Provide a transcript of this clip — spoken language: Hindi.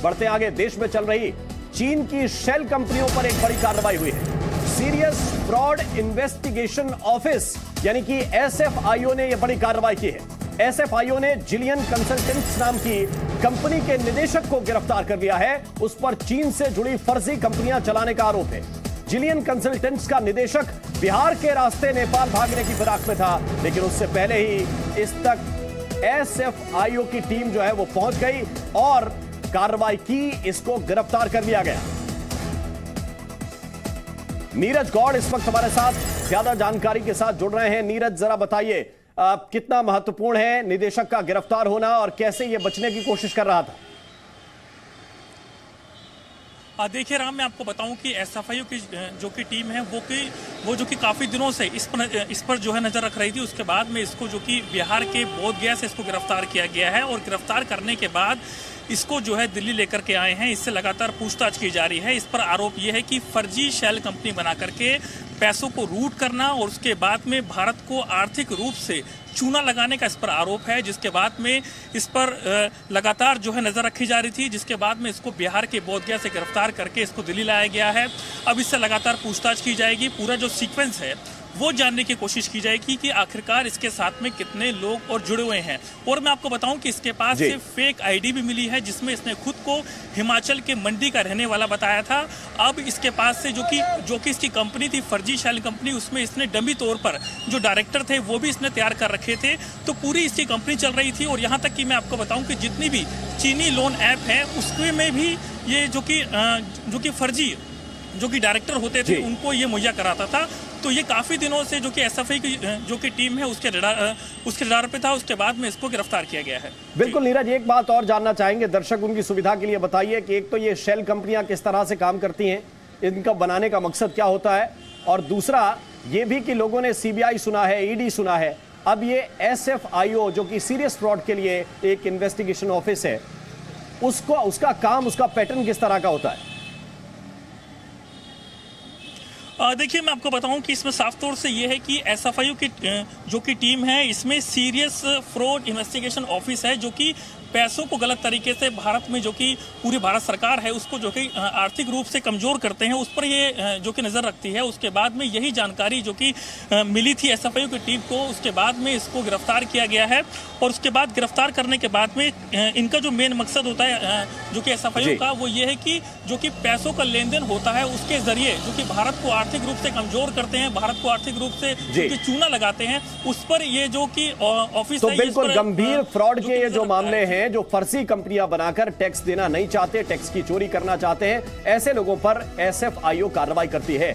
बढ़ते आगे, देश में चल रही चीन की शेल कंपनियों पर एक बड़ी कार्रवाई हुई है। सीरियस फ्रॉड इन्वेस्टिगेशन ऑफिस यानी कि SFIO ने यह बड़ी कार्रवाई की है। SFIO ने जिलियन कंसल्टेंट्स नाम की कंपनी के निदेशक को गिरफ्तार कर लिया है। उस पर चीन से जुड़ी फर्जी कंपनियां चलाने का आरोप है। जिलियन कंसल्टेंट्स का निदेशक बिहार के रास्ते नेपाल भागने की फिराक में था, लेकिन उससे पहले ही इस तक SFIO की टीम जो है वो पहुंच गई और कार्रवाई की, इसको गिरफ्तार कर लिया गया। नीरज गौड़ इस वक्त हमारे साथ ज्यादा जानकारी के साथ जुड़ रहे हैं। नीरज, जरा बताइए कितना महत्वपूर्ण है निदेशक का गिरफ्तार होना और कैसे ये बचने की कोशिश कर रहा था? देखिए राम, मैं आपको बताऊं कि SFIO की जो कि टीम है वो जो कि काफ़ी दिनों से इस पर जो है नज़र रख रही थी। उसके बाद में इसको जो कि बिहार के बोधगया से इसको गिरफ्तार किया गया है और गिरफ्तार करने के बाद इसको जो है दिल्ली लेकर के आए हैं। इससे लगातार पूछताछ की जा रही है। इस पर आरोप यह है कि फर्जी शेल कंपनी बना करके पैसों को रूट करना और उसके बाद में भारत को आर्थिक रूप से चूना लगाने का इस पर आरोप है, जिसके बाद में इस पर लगातार जो है नज़र रखी जा रही थी, जिसके बाद में इसको बिहार के बोधगया से गिरफ्तार करके इसको दिल्ली लाया गया है। अब इससे लगातार पूछताछ की जाएगी। पूरा जो सीक्वेंस है वो जानने की कोशिश की जाएगी कि आखिरकार इसके साथ में कितने लोग और जुड़े हुए हैं। और मैं आपको बताऊं कि इसके पास से फेक आईडी भी मिली है, जिसमें इसने खुद को हिमाचल के मंडी का रहने वाला बताया था। अब इसके पास से जो कि इसकी कंपनी थी फर्जी शेल कंपनी, उसमें इसने डमी तौर पर जो डायरेक्टर थे वो भी इसने तैयार कर रखे थे। तो पूरी इसकी कंपनी चल रही थी। और यहाँ तक कि मैं आपको बताऊं कि जितनी भी चीनी लोन ऐप है उसमें भी ये जो कि फर्जी जो कि डायरेक्टर होते थे उनको ये मुहैया कराता था। तो ये काफी दिनों से जो कि SFI की जो कि टीम है उसके रडार पे था। उसके बाद में इसको गिरफ्तार किया गया है। बिल्कुल नीरज, एक बात और जानना चाहेंगे दर्शक उनकी सुविधा के लिए बताइए कि एक तो ये शेल कंपनियां किस तरह से काम करती हैं, इनका बनाने का मकसद क्या होता है, और दूसरा ये भी कि लोगों ने CBI सुना है, ED सुना है, अब ये SFIO जो कि सीरियस फ्रॉड के लिए एक इन्वेस्टिगेशन ऑफिस है, उसका काम, उसका पैटर्न किस तरह का होता है? देखिए, मैं आपको बताऊं कि इसमें साफ तौर से ये है कि SFIO की जो कि टीम है इसमें सीरियस फ्रॉड इन्वेस्टिगेशन ऑफिस है, जो कि पैसों को गलत तरीके से भारत में जो कि पूरी भारत सरकार है उसको जो कि आर्थिक रूप से कमजोर करते हैं, उस पर ये जो कि नज़र रखती है। उसके बाद में यही जानकारी जो कि मिली थी SFIO की टीम को, उसके बाद में इसको गिरफ्तार किया गया है। और उसके बाद गिरफ्तार करने के बाद में इनका जो मेन मकसद होता है जो कि SFIO का, वो ये है कि जो कि पैसों का लेन देन होता है उसके जरिए जो कि भारत को आर्थिक रूप से कमजोर करते हैं, भारत को आर्थिक रूप से जो कि चूना लगाते हैं, उस पर ये जो कि ऑफिस तो बिल्कुल गंभीर फ्रॉड के ये जो मामले हैं, जो फर्जी कंपनियां बनाकर टैक्स देना नहीं चाहते, टैक्स की चोरी करना चाहते हैं, ऐसे लोगों पर SFIO कार्रवाई करती है।